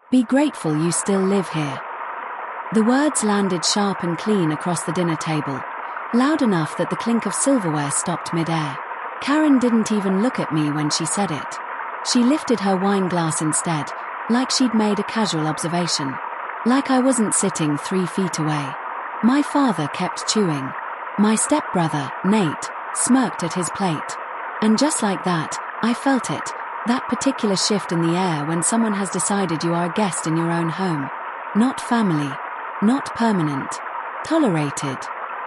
Be grateful you still live here." The words landed sharp and clean across the dinner table, loud enough that the clink of silverware stopped mid-air. Karen didn't even look at me when she said it. She lifted her wine glass instead, like she'd made a casual observation. Like I wasn't sitting 3 feet away. My father kept chewing. My stepbrother, Nate, smirked at his plate. And just like that, I felt it, that particular shift in the air when someone has decided you are a guest in your own home. Not family. Not permanent. Tolerated.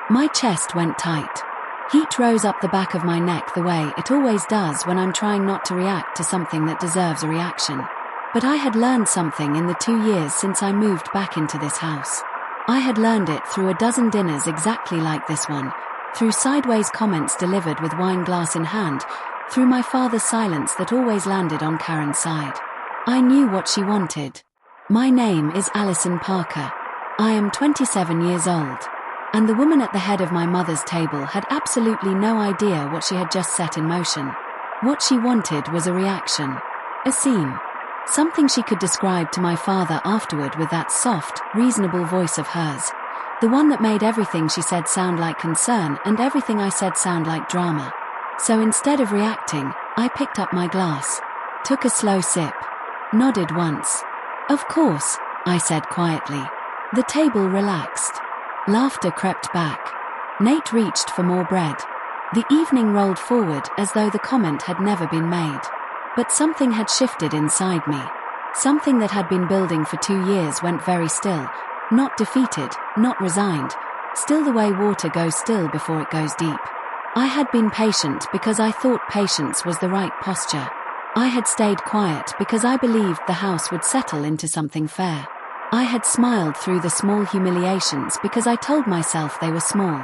My chest went tight. Heat rose up the back of my neck the way it always does when I'm trying not to react to something that deserves a reaction. But I had learned something in the 2 years since I moved back into this house. I had learned it through a dozen dinners exactly like this one, through sideways comments delivered with wine glass in hand, through my father's silence that always landed on Karen's side. I knew what she wanted. My name is Allison Parker. I am 27 years old. And the woman at the head of my mother's table had absolutely no idea what she had just set in motion. What she wanted was a reaction. A scene. Something she could describe to my father afterward with that soft, reasonable voice of hers. The one that made everything she said sound like concern and everything I said sound like drama. So instead of reacting, I picked up my glass. Took a slow sip. Nodded once. "Of course," I said quietly. The table relaxed. Laughter crept back. Nate reached for more bread. The evening rolled forward as though the comment had never been made. But something had shifted inside me. Something that had been building for 2 years went very still, not defeated, not resigned, still the way water goes still before it goes deep. I had been patient because I thought patience was the right posture. I had stayed quiet because I believed the house would settle into something fair. I had smiled through the small humiliations because I told myself they were small.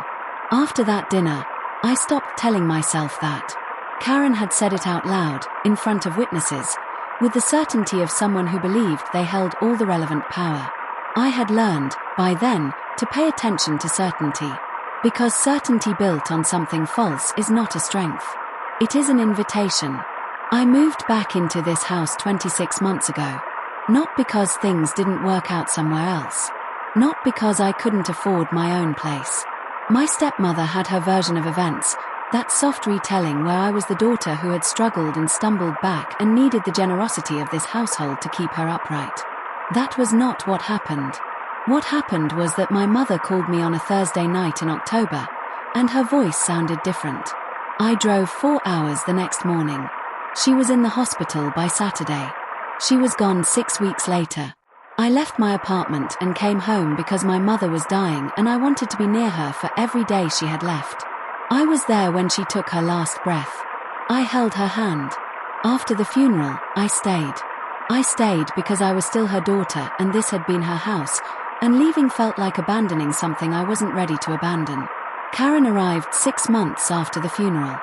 After that dinner, I stopped telling myself that. Karen had said it out loud, in front of witnesses, with the certainty of someone who believed they held all the relevant power. I had learned, by then, to pay attention to certainty. Because certainty built on something false is not a strength. It is an invitation. I moved back into this house 26 months ago. Not because things didn't work out somewhere else. Not because I couldn't afford my own place. My stepmother had her version of events, that soft retelling where I was the daughter who had struggled and stumbled back and needed the generosity of this household to keep her upright. That was not what happened. What happened was that my mother called me on a Thursday night in October, and her voice sounded different. I drove 4 hours the next morning. She was in the hospital by Saturday. She was gone 6 weeks later. I left my apartment and came home because my mother was dying and I wanted to be near her for every day she had left. I was there when she took her last breath. I held her hand. After the funeral, I stayed. I stayed because I was still her daughter and this had been her house, and leaving felt like abandoning something I wasn't ready to abandon. Karen arrived 6 months after the funeral.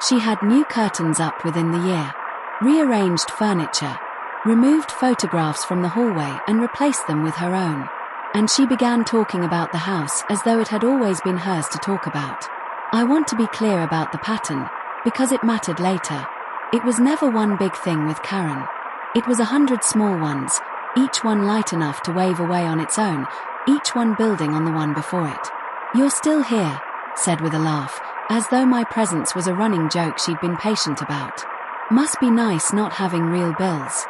She had new curtains up within the year, rearranged furniture, removed photographs from the hallway and replaced them with her own. And she began talking about the house as though it had always been hers to talk about. I want to be clear about the pattern, because it mattered later. It was never one big thing with Karen. It was 100 small ones, each one light enough to wave away on its own, each one building on the one before it. "You're still here," said with a laugh, as though my presence was a running joke she'd been patient about. "Must be nice not having real bills."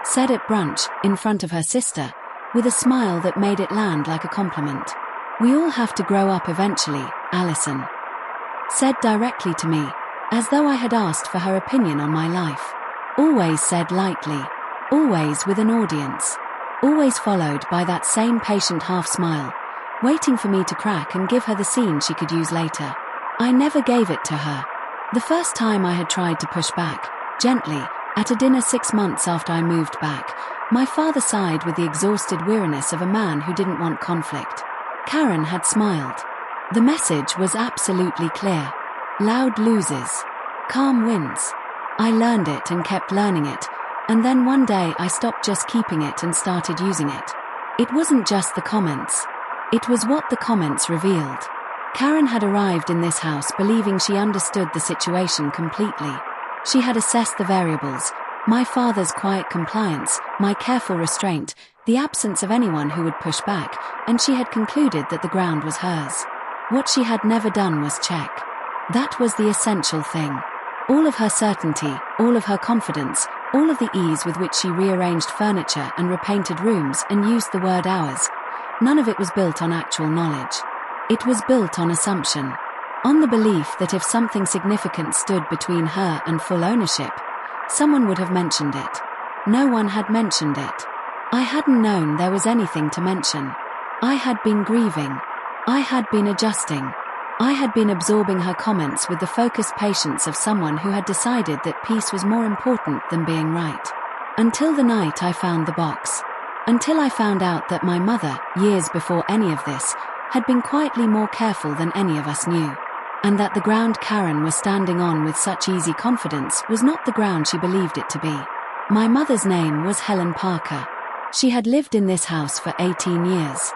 Said at brunch, in front of her sister, with a smile that made it land like a compliment. "We all have to grow up eventually, Allison." Said directly to me, as though I had asked for her opinion on my life. Always said lightly. Always with an audience. Always followed by that same patient half smile, waiting for me to crack and give her the scene she could use later. I never gave it to her. The first time I had tried to push back, gently, at a dinner 6 months after I moved back, my father sighed with the exhausted weariness of a man who didn't want conflict. Karen had smiled. The message was absolutely clear. Loud loses. Calm wins. I learned it and kept learning it, and then one day I stopped just keeping it and started using it. It wasn't just the comments. It was what the comments revealed. Karen had arrived in this house believing she understood the situation completely. She had assessed the variables, My father's quiet compliance, my careful restraint, the absence of anyone who would push back, and she had concluded that the ground was hers. What she had never done was check. That was the essential thing. All of her certainty, all of her confidence, all of the ease with which she rearranged furniture and repainted rooms and used the word ours, none of it was built on actual knowledge. It was built on assumption. On the belief that if something significant stood between her and full ownership, someone would have mentioned it. No one had mentioned it. I hadn't known there was anything to mention. I had been grieving. I had been adjusting. I had been absorbing her comments with the focused patience of someone who had decided that peace was more important than being right. Until the night I found the box. Until I found out that my mother, years before any of this, had been quietly more careful than any of us knew. And that the ground Karen was standing on with such easy confidence was not the ground she believed it to be. My mother's name was Helen Parker. She had lived in this house for 18 years.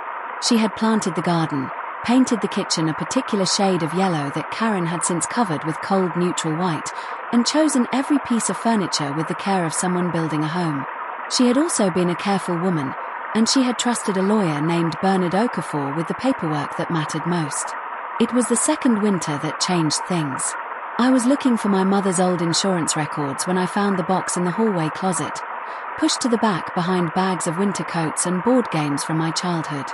She had planted the garden, painted the kitchen a particular shade of yellow that Karen had since covered with cold neutral white, and chosen every piece of furniture with the care of someone building a home. She had also been a careful woman, and she had trusted a lawyer named Bernard Okafor with the paperwork that mattered most. It was the second winter that changed things. I was looking for my mother's old insurance records when I found the box in the hallway closet, pushed to the back behind bags of winter coats and board games from my childhood.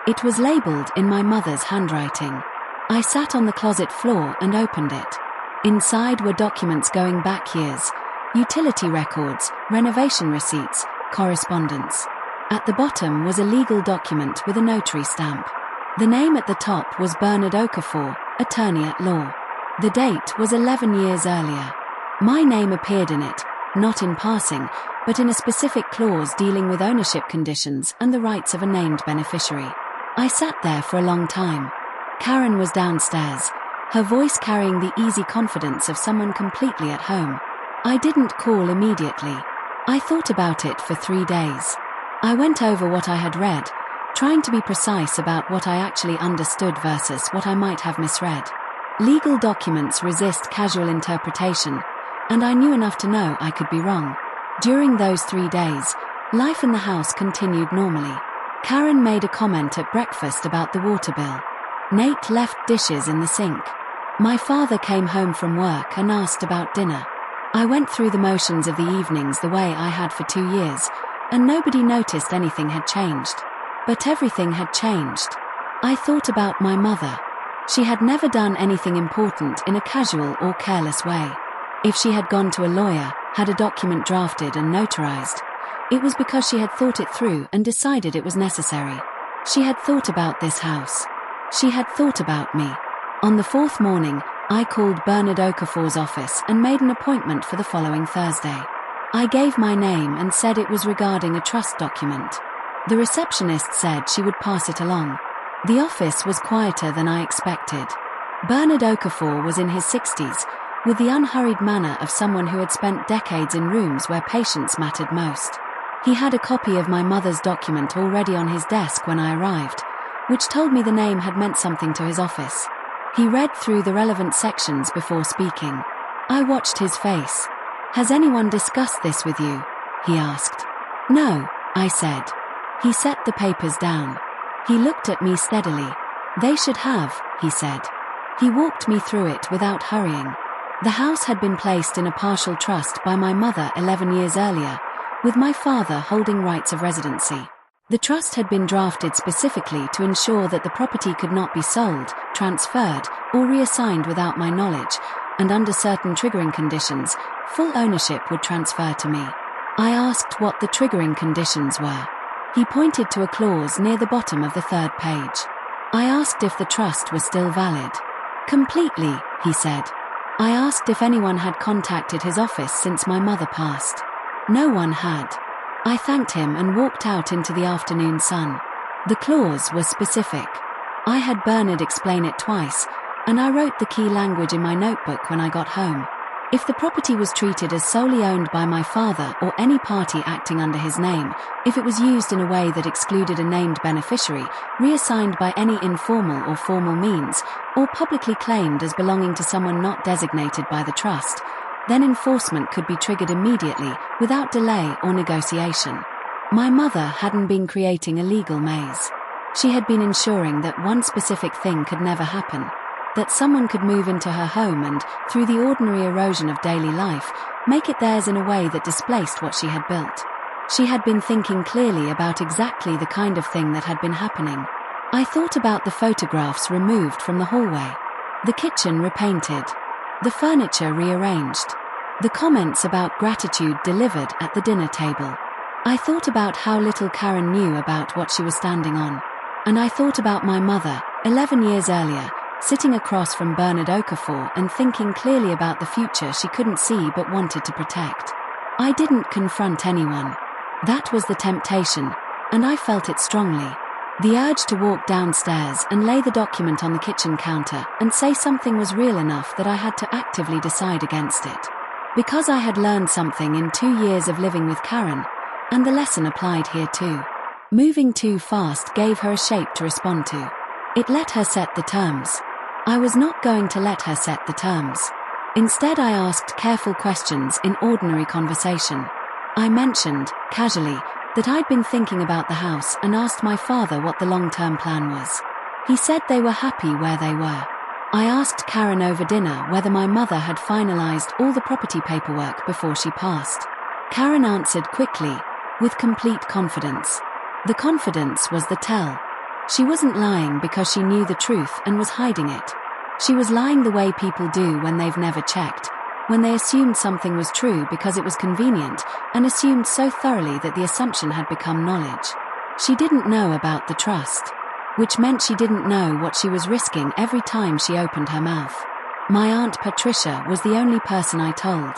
It was labeled in my mother's handwriting. I sat on the closet floor and opened it. Inside were documents going back years, utility records, renovation receipts, correspondence. At the bottom was a legal document with a notary stamp. The name at the top was Bernard Okafor, attorney at law. The date was 11 years earlier. My name appeared in it, not in passing, but in a specific clause dealing with ownership conditions and the rights of a named beneficiary. I sat there for a long time. Karen was downstairs, her voice carrying the easy confidence of someone completely at home. I didn't call immediately. I thought about it for 3 days. I went over what I had read, trying to be precise about what I actually understood versus what I might have misread. Legal documents resist casual interpretation, and I knew enough to know I could be wrong. During those 3 days, life in the house continued normally. Karen made a comment at breakfast about the water bill. Nate left dishes in the sink. My father came home from work and asked about dinner. I went through the motions of the evenings the way I had for 2 years, and nobody noticed anything had changed. But everything had changed. I thought about my mother. She had never done anything important in a casual or careless way. If she had gone to a lawyer, had a document drafted and notarized, it was because she had thought it through and decided it was necessary. She had thought about this house. She had thought about me. On the 4th morning, I called Bernard Okafor's office and made an appointment for the following Thursday. I gave my name and said it was regarding a trust document. The receptionist said she would pass it along. The office was quieter than I expected. Bernard Okafor was in his 60s, with the unhurried manner of someone who had spent decades in rooms where patience mattered most. He had a copy of my mother's document already on his desk when I arrived, which told me the name had meant something to his office. He read through the relevant sections before speaking. I watched his face. "Has anyone discussed this with you?" he asked. "No," I said. He set the papers down. He looked at me steadily. "They should have," he said. He walked me through it without hurrying. The house had been placed in a partial trust by my mother 11 years earlier, with my father holding rights of residency. The trust had been drafted specifically to ensure that the property could not be sold, transferred, or reassigned without my knowledge, and under certain triggering conditions, full ownership would transfer to me. I asked what the triggering conditions were. He pointed to a clause near the bottom of the 3rd page. I asked if the trust was still valid. "Completely," he said. I asked if anyone had contacted his office since my mother passed. No one had. I thanked him and walked out into the afternoon sun. The clause was specific. I had Bernard explain it twice, and I wrote the key language in my notebook when I got home. If the property was treated as solely owned by my father or any party acting under his name, if it was used in a way that excluded a named beneficiary, reassigned by any informal or formal means, or publicly claimed as belonging to someone not designated by the trust, Then enforcement could be triggered immediately, without delay or negotiation. My mother hadn't been creating a legal maze. She had been ensuring that one specific thing could never happen, that someone could move into her home and, through the ordinary erosion of daily life, make it theirs in a way that displaced what she had built. She had been thinking clearly about exactly the kind of thing that had been happening. I thought about the photographs removed from the hallway, the kitchen repainted, the furniture rearranged, the comments about gratitude delivered at the dinner table. I thought about how little Karen knew about what she was standing on. And I thought about my mother, 11 years earlier, sitting across from Bernard Okafor and thinking clearly about the future she couldn't see but wanted to protect. I didn't confront anyone. That was the temptation, and I felt it strongly. The urge to walk downstairs and lay the document on the kitchen counter and say something was real enough that I had to actively decide against it. Because I had learned something in 2 years of living with Karen, and the lesson applied here too. Moving too fast gave her a shape to respond to. It let her set the terms. I was not going to let her set the terms. Instead, I asked careful questions in ordinary conversation. I mentioned, casually, that I'd been thinking about the house and asked my father what the long-term plan was. He said they were happy where they were. I asked Karen over dinner whether my mother had finalized all the property paperwork before she passed. Karen answered quickly, with complete confidence. The confidence was the tell. She wasn't lying because she knew the truth and was hiding it. She was lying the way people do when they've never checked, when they assumed something was true because it was convenient, and assumed so thoroughly that the assumption had become knowledge. She didn't know about the trust, which meant she didn't know what she was risking every time she opened her mouth. My Aunt Patricia was the only person I told.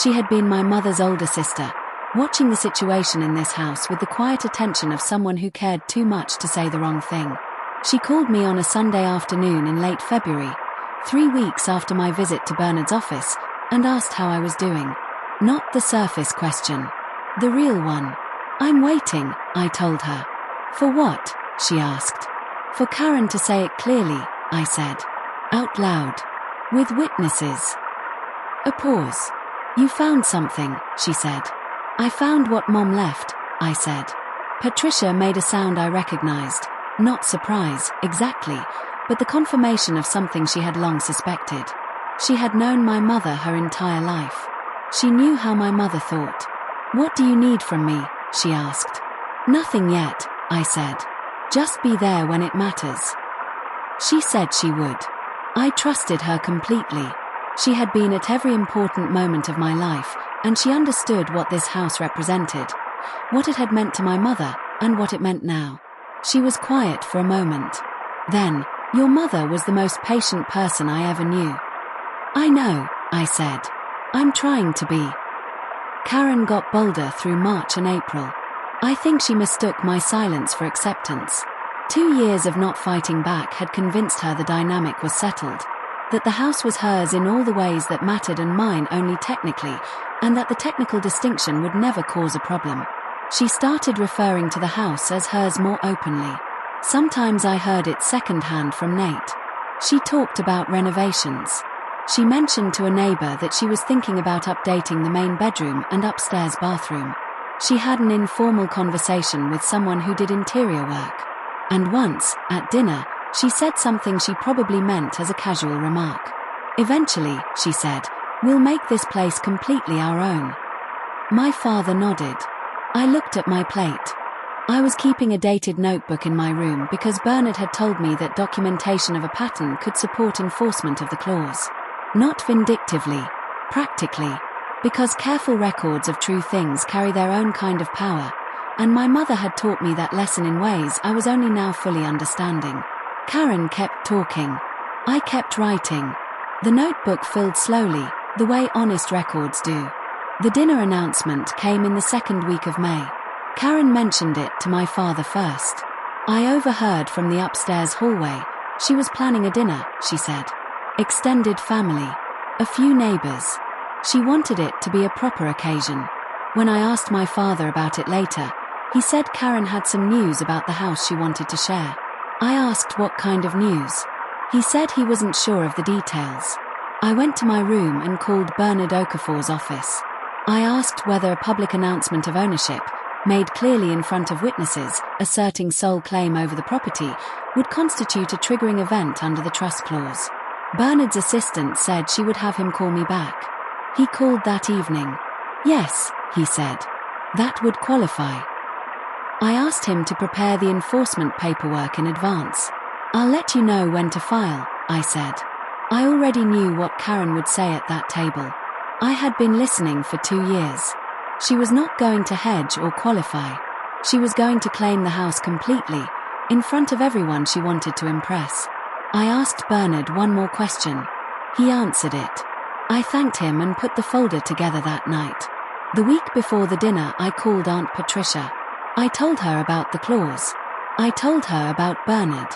She had been my mother's older sister, watching the situation in this house with the quiet attention of someone who cared too much to say the wrong thing. She called me on a Sunday afternoon in late February, 3 weeks after my visit to Bernard's office, and asked how I was doing. Not the surface question. The real one. "I'm waiting," I told her. "For what?" she asked. "For Karen to say it clearly," I said. Out loud. "With witnesses." A pause. "You found something," she said. "I found what Mom left," I said. Patricia made a sound I recognized, not surprise, exactly, but the confirmation of something she had long suspected. She had known my mother her entire life. She knew how my mother thought. "What do you need from me?" she asked. "Nothing yet," I said. "Just be there when it matters." She said she would. I trusted her completely. She had been at every important moment of my life, and she understood what this house represented, what it had meant to my mother, and what it meant now. She was quiet for a moment. Then, "Your mother was the most patient person I ever knew." "I know," I said. "I'm trying to be." Karen got bolder through March and April. I think she mistook my silence for acceptance. 2 years of not fighting back had convinced her the dynamic was settled, that the house was hers in all the ways that mattered and mine only technically, and that the technical distinction would never cause a problem. She started referring to the house as hers more openly. Sometimes I heard it secondhand from Nate. She talked about renovations. She mentioned to a neighbor that she was thinking about updating the main bedroom and upstairs bathroom. She had an informal conversation with someone who did interior work. And once, at dinner, she said something she probably meant as a casual remark. "Eventually," she said, "we'll make this place completely our own." My father nodded. I looked at my plate. I was keeping a dated notebook in my room because Bernard had told me that documentation of a pattern could support enforcement of the clause. Not vindictively, practically, because careful records of true things carry their own kind of power, and my mother had taught me that lesson in ways I was only now fully understanding. Karen kept talking. I kept writing. The notebook filled slowly, the way honest records do. The dinner announcement came in the second week of May. Karen mentioned it to my father first. I overheard from the upstairs hallway. She was planning a dinner, she said. Extended family. A few neighbors. She wanted it to be a proper occasion. When I asked my father about it later, he said Karen had some news about the house she wanted to share. I asked what kind of news. He said he wasn't sure of the details. I went to my room and called Bernard Okafor's office. I asked whether a public announcement of ownership, made clearly in front of witnesses, asserting sole claim over the property, would constitute a triggering event under the trust clause. Bernard's assistant said she would have him call me back. He called that evening. Yes, he said. That would qualify. I asked him to prepare the enforcement paperwork in advance. I'll let you know when to file, I said. I already knew what Karen would say at that table. I had been listening for 2 years. She was not going to hedge or qualify. She was going to claim the house completely, in front of everyone she wanted to impress. I asked Bernard one more question. He answered it. I thanked him and put the folder together that night. The week before the dinner, I called Aunt Patricia. I told her about the clause. I told her about Bernard.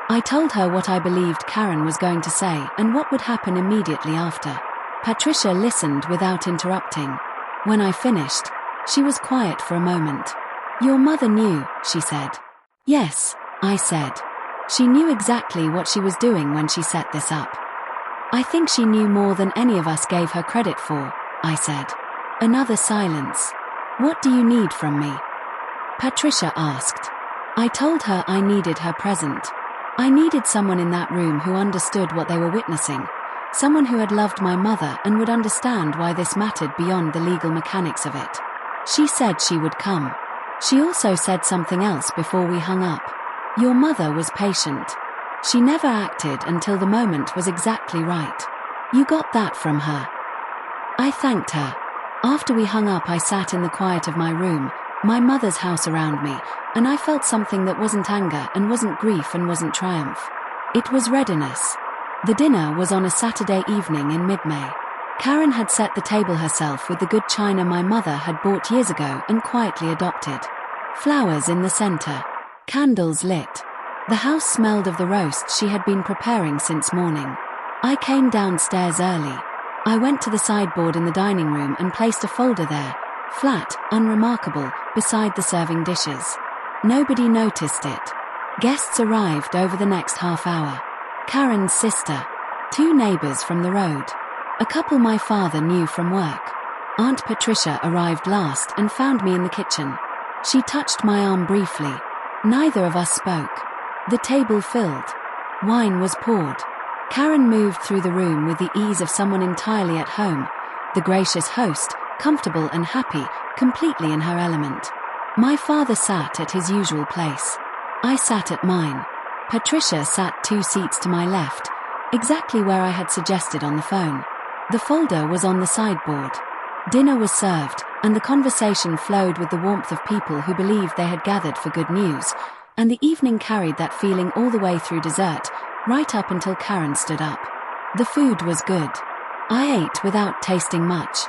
I told her what I believed Karen was going to say and what would happen immediately after. Patricia listened without interrupting. When I finished, she was quiet for a moment. Your mother knew, she said. Yes, I said. She knew exactly what she was doing when she set this up. I think she knew more than any of us gave her credit for, I said. Another silence. What do you need from me? Patricia asked. I told her I needed her present. I needed someone in that room who understood what they were witnessing, someone who had loved my mother and would understand why this mattered beyond the legal mechanics of it. She said she would come. She also said something else before we hung up. Your mother was patient. She never acted until the moment was exactly right. You got that from her. I thanked her. After we hung up, I sat in the quiet of my room, my mother's house around me, and I felt something that wasn't anger and wasn't grief and wasn't triumph. It was readiness. The dinner was on a Saturday evening in mid-May. Karen had set the table herself with the good china my mother had bought years ago and quietly adopted. Flowers in the center. Candles lit. The house smelled of the roast she had been preparing since morning. I came downstairs early. I went to the sideboard in the dining room and placed a folder there, flat, unremarkable, beside the serving dishes. Nobody noticed it. Guests arrived over the next half hour. Karen's sister. 2 neighbors from the road. A couple my father knew from work. Aunt Patricia arrived last and found me in the kitchen. She touched my arm briefly. Neither of us spoke. The table filled. Wine was poured. Karen moved through the room with the ease of someone entirely at home, the gracious host, comfortable and happy, completely in her element. My father sat at his usual place. I sat at mine. Patricia sat 2 seats to my left, exactly where I had suggested on the phone. The folder was on the sideboard. Dinner was served, and the conversation flowed with the warmth of people who believed they had gathered for good news, and the evening carried that feeling all the way through dessert, right up until Karen stood up. The food was good. I ate without tasting much.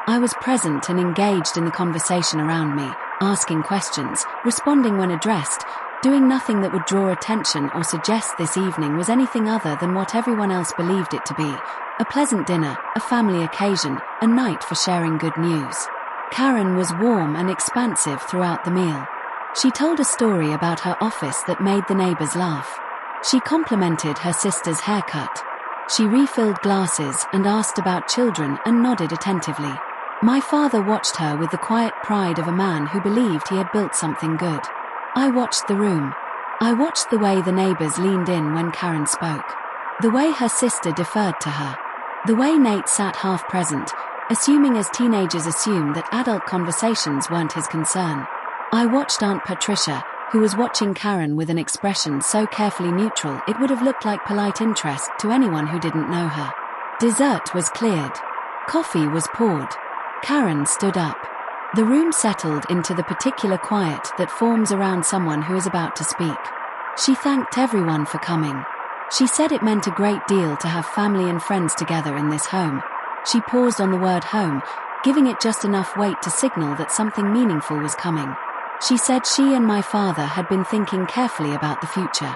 I was present and engaged in the conversation around me, asking questions, responding when addressed, doing nothing that would draw attention or suggest this evening was anything other than what everyone else believed it to be: a pleasant dinner, a family occasion, a night for sharing good news. Karen was warm and expansive throughout the meal. She told a story about her office that made the neighbors laugh. She complimented her sister's haircut. She refilled glasses and asked about children and nodded attentively. My father watched her with the quiet pride of a man who believed he had built something good. I watched the room. I watched the way the neighbors leaned in when Karen spoke. The way her sister deferred to her. The way Nate sat half present, assuming as teenagers assume that adult conversations weren't his concern. I watched Aunt Patricia, who was watching Karen with an expression so carefully neutral it would have looked like polite interest to anyone who didn't know her. Dessert was cleared. Coffee was poured. Karen stood up. The room settled into the particular quiet that forms around someone who is about to speak. She thanked everyone for coming. She said it meant a great deal to have family and friends together in this home. She paused on the word home, giving it just enough weight to signal that something meaningful was coming. She said she and my father had been thinking carefully about the future.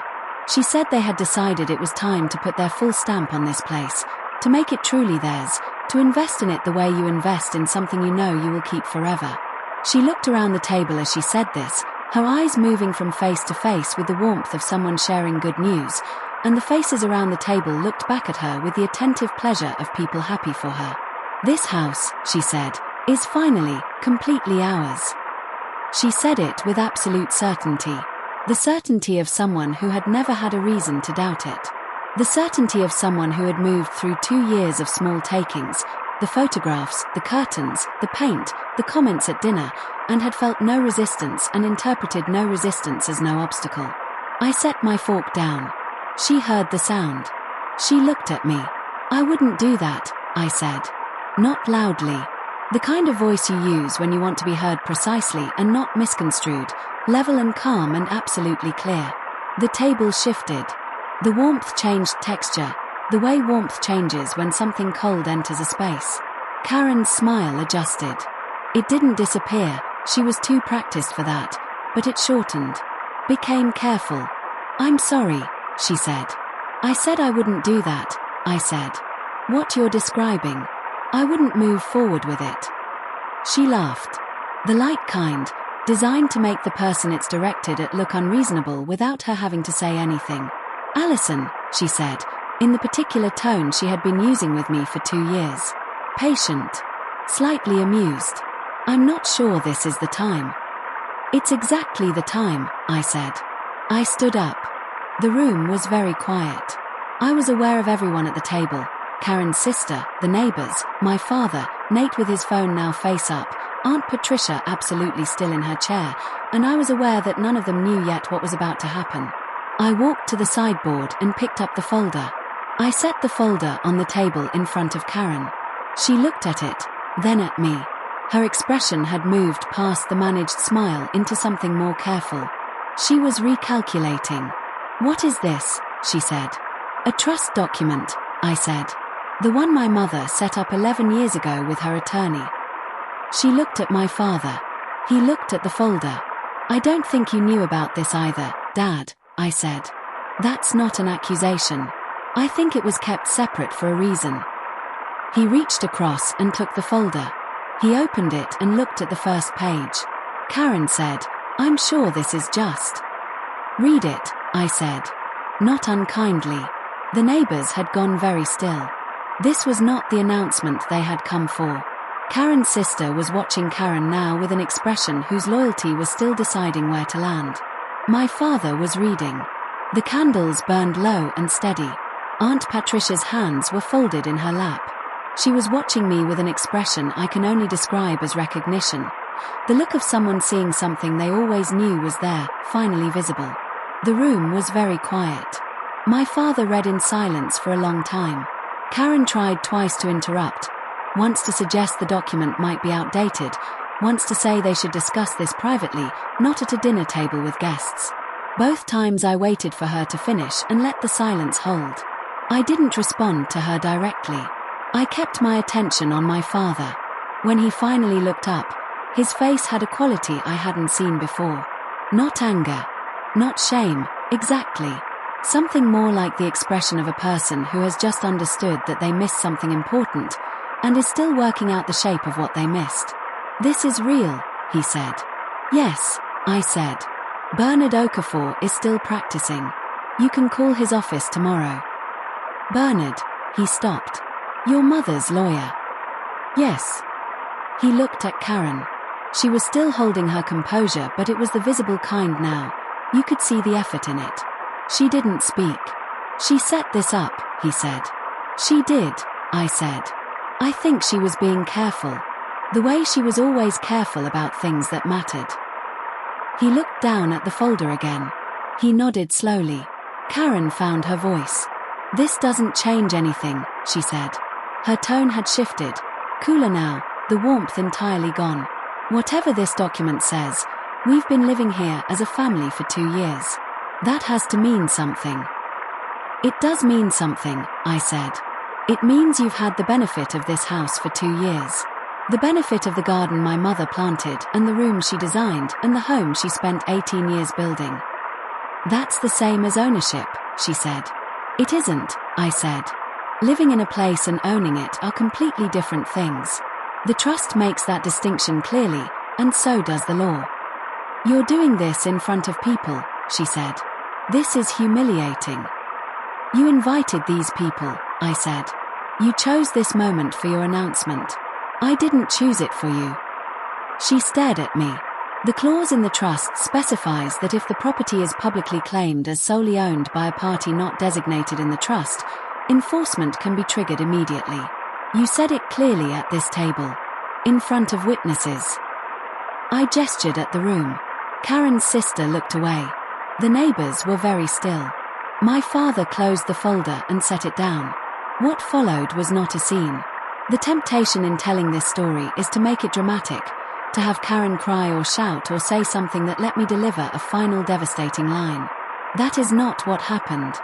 She said they had decided it was time to put their full stamp on this place, to make it truly theirs, to invest in it the way you invest in something you know you will keep forever. She looked around the table as she said this, her eyes moving from face to face with the warmth of someone sharing good news, and the faces around the table looked back at her with the attentive pleasure of people happy for her. "This house," she said, "is finally, completely ours." She said it with absolute certainty. The certainty of someone who had never had a reason to doubt it. The certainty of someone who had moved through 2 years of small takings, the photographs, the curtains, the paint, the comments at dinner, and had felt no resistance and interpreted no resistance as no obstacle. I set my fork down. She heard the sound. She looked at me. "I wouldn't do that," I said. Not loudly. The kind of voice you use when you want to be heard precisely and not misconstrued, level and calm and absolutely clear. The table shifted. The warmth changed texture, the way warmth changes when something cold enters a space. Karen's smile adjusted. It didn't disappear, she was too practiced for that, but it shortened. Became careful. "I'm sorry," she said. "I said I wouldn't do that," I said. "What you're describing. I wouldn't move forward with it." She laughed. The light kind, designed to make the person it's directed at look unreasonable without her having to say anything. "Allison," she said, in the particular tone she had been using with me for 2 years. Patient. Slightly amused. "I'm not sure this is the time." "It's exactly the time," I said. I stood up. The room was very quiet. I was aware of everyone at the table. Karen's sister, the neighbors, my father, Nate with his phone now face up, Aunt Patricia absolutely still in her chair, and I was aware that none of them knew yet what was about to happen. I walked to the sideboard and picked up the folder. I set the folder on the table in front of Karen. She looked at it, then at me. Her expression had moved past the managed smile into something more careful. She was recalculating. "What is this?" she said. "A trust document," I said. "The one my mother set up 11 years ago with her attorney." She looked at my father. He looked at the folder. "I don't think you knew about this either, Dad," I said. "That's not an accusation. I think it was kept separate for a reason." He reached across and took the folder. He opened it and looked at the first page. Karen said, "I'm sure this is just." "Read it," I said. Not unkindly. The neighbors had gone very still. This was not the announcement they had come for. Karen's sister was watching Karen now with an expression whose loyalty was still deciding where to land. My father was reading. The candles burned low and steady. Aunt Patricia's hands were folded in her lap. She was watching me with an expression I can only describe as recognition. The look of someone seeing something they always knew was there, finally visible. The room was very quiet. My father read in silence for a long time. Karen tried twice to interrupt, once to suggest the document might be outdated, once to say they should discuss this privately, not at a dinner table with guests. Both times I waited for her to finish and let the silence hold. I didn't respond to her directly. I kept my attention on my father. When he finally looked up, his face had a quality I hadn't seen before. Not anger. Not shame, exactly. Something more like the expression of a person who has just understood that they missed something important, and is still working out the shape of what they missed. "This is real," he said. "Yes," I said. "Bernard Okafor is still practicing. You can call his office tomorrow." "Bernard," he stopped. "Your mother's lawyer?" "Yes." He looked at Karen. She was still holding her composure, but it was the visible kind now. You could see the effort in it. She didn't speak. "She set this up," he said. "She did," I said. "I think she was being careful. The way she was always careful about things that mattered." He looked down at the folder again. He nodded slowly. Karen found her voice. "This doesn't change anything," she said. Her tone had shifted. Cooler now, the warmth entirely gone. "Whatever this document says, we've been living here as a family for 2 years. That has to mean something." "It does mean something," I said. "It means you've had the benefit of this house for 2 years. The benefit of the garden my mother planted and the room she designed and the home she spent 18 years building." "That's the same as ownership," she said. "It isn't," I said. "Living in a place and owning it are completely different things. The trust makes that distinction clearly, and so does the law." "You're doing this in front of people," she said. "This is humiliating." You invited these people, I said. You chose this moment for your announcement. I didn't choose it for you. She stared at me. The clause in the trust specifies that if the property is publicly claimed as solely owned by a party not designated in the trust, enforcement can be triggered immediately. You said it clearly at this table, in front of witnesses. I gestured at the room. Karen's sister looked away. The neighbors were very still. My father closed the folder and set it down. What followed was not a scene. The temptation in telling this story is to make it dramatic, to have Karen cry or shout or say something that let me deliver a final devastating line. That is not what happened.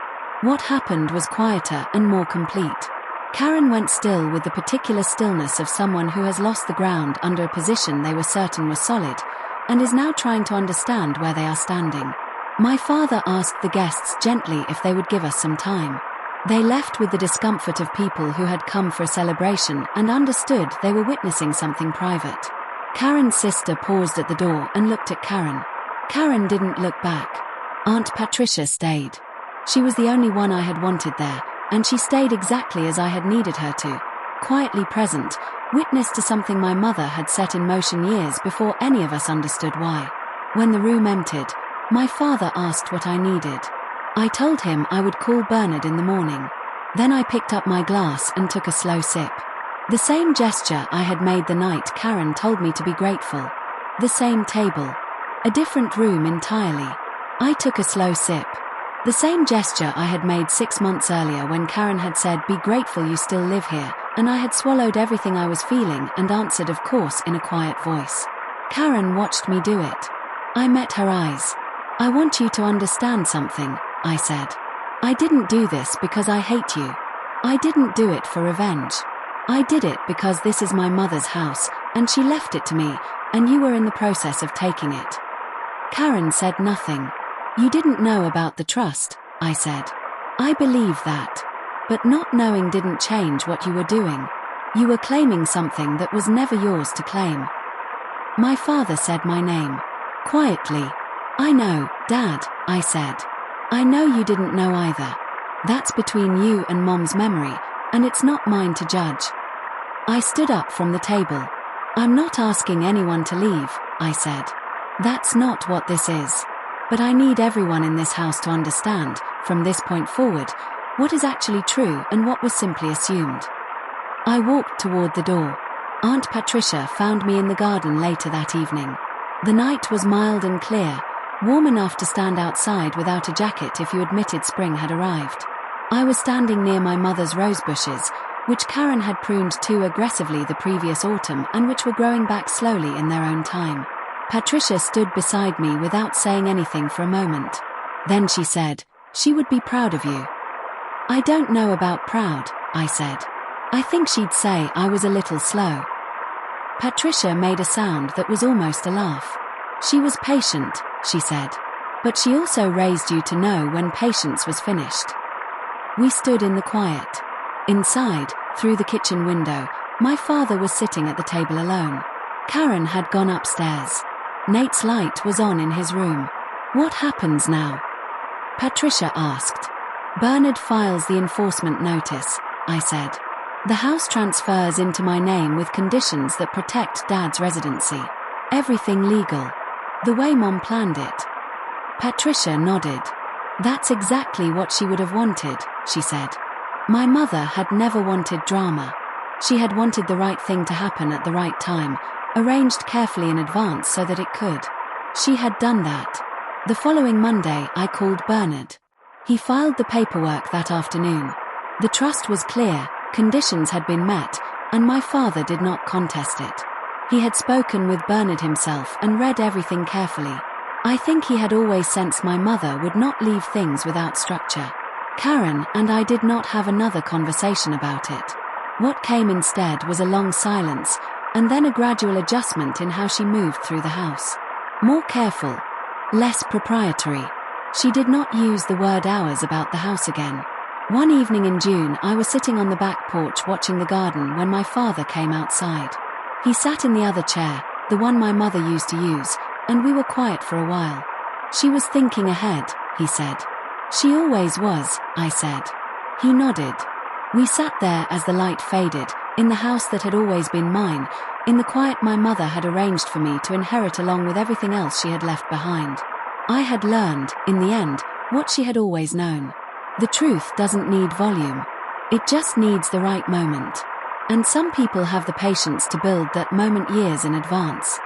What happened was quieter and more complete. Karen went still with the particular stillness of someone who has lost the ground under a position they were certain was solid, and is now trying to understand where they are standing. My father asked the guests gently if they would give us some time. They left with the discomfort of people who had come for a celebration and understood they were witnessing something private. Karen's sister paused at the door and looked at Karen. Karen didn't look back. Aunt Patricia stayed. She was the only one I had wanted there, and she stayed exactly as I had needed her to, quietly present, witness to something my mother had set in motion years before any of us understood why. When the room emptied, my father asked what I needed. I told him I would call Bernard in the morning. Then I picked up my glass and took a slow sip. The same gesture I had made the night Karen told me to be grateful. The same table. A different room entirely. I took a slow sip. The same gesture I had made 6 months earlier when Karen had said, "Be grateful you still live here," and I had swallowed everything I was feeling and answered, of course, in a quiet voice. Karen watched me do it. I met her eyes. "I want you to understand something," I said. "I didn't do this because I hate you. I didn't do it for revenge. I did it because this is my mother's house, and she left it to me, and you were in the process of taking it." Karen said nothing. "You didn't know about the trust," I said. "I believe that. But not knowing didn't change what you were doing. You were claiming something that was never yours to claim." My father said my name. Quietly. "I know, Dad," I said. "I know you didn't know either. That's between you and Mom's memory, and it's not mine to judge." I stood up from the table. "I'm not asking anyone to leave," I said. "That's not what this is. But I need everyone in this house to understand, from this point forward, what is actually true and what was simply assumed." I walked toward the door. Aunt Patricia found me in the garden later that evening. The night was mild and clear, warm enough to stand outside without a jacket if you admitted spring had arrived. I was standing near my mother's rose bushes, which Karen had pruned too aggressively the previous autumn and which were growing back slowly in their own time. Patricia stood beside me without saying anything for a moment. Then she said, "She would be proud of you." "I don't know about proud," I said. "I think she'd say I was a little slow." Patricia made a sound that was almost a laugh. "She was patient," she said. "But she also raised you to know when patience was finished." We stood in the quiet. Inside, through the kitchen window, my father was sitting at the table alone. Karen had gone upstairs. Nate's light was on in his room. "What happens now?" Patricia asked. "Bernard files the enforcement notice," I said. "The house transfers into my name with conditions that protect Dad's residency. Everything legal. The way Mom planned it." Patricia nodded. "That's exactly what she would have wanted," she said. "My mother had never wanted drama. She had wanted the right thing to happen at the right time, arranged carefully in advance so that it could. She had done that. The following Monday I called Bernard. He filed the paperwork that afternoon. The trust was clear, conditions had been met, and my father did not contest it. He had spoken with Bernard himself and read everything carefully. I think he had always sensed my mother would not leave things without structure. Karen and I did not have another conversation about it. What came instead was a long silence, and then a gradual adjustment in how she moved through the house. More careful. Less proprietary. She did not use the word hours about the house again. One evening in June I was sitting on the back porch watching the garden when my father came outside. He sat in the other chair, the one my mother used to use, and we were quiet for a while. "She was thinking ahead," he said. "She always was," I said. He nodded. We sat there as the light faded, in the house that had always been mine, in the quiet my mother had arranged for me to inherit along with everything else she had left behind. I had learned, in the end, what she had always known. The truth doesn't need volume. It just needs the right moment. And some people have the patience to build that moment years in advance.